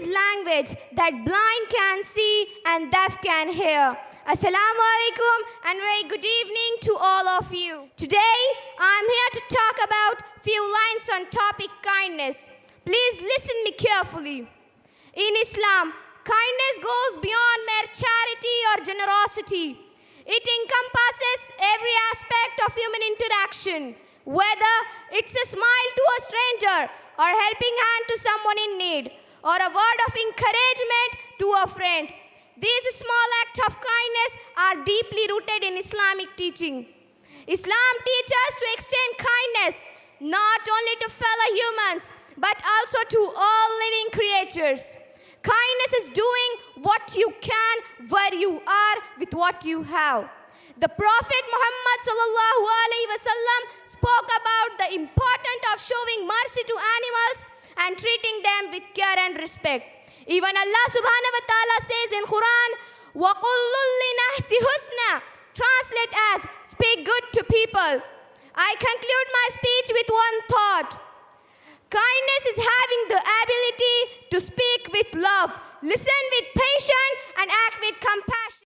language that blind can see and deaf can hear. Assalamu alaikum and very good evening to all of you. Today, I'm here to talk about few lines on topic kindness. Please listen me carefully. In Islam, kindness goes beyond mere charity or generosity. It encompasses every aspect of human interaction, whether it's a smile to a stranger or helping hand to someone in need, or a word of encouragement to a friend. These small acts of kindness are deeply rooted in Islamic teaching. Islam teaches us to extend kindness not only to fellow humans, but also to all living creatures. Kindness is doing what you can, where you are, with what you have. The Prophet Muhammad spoke about the importance of showing mercy to animals and treating them with care and respect. Even Allah subhanahu wa ta'ala says in Quran, وَقُلُّ لِنَحْسِ حُسْنًا, translate as, speak good to people. I conclude my speech with one thought. Kindness is having the ability to speak with love, listen with patience, and act with compassion.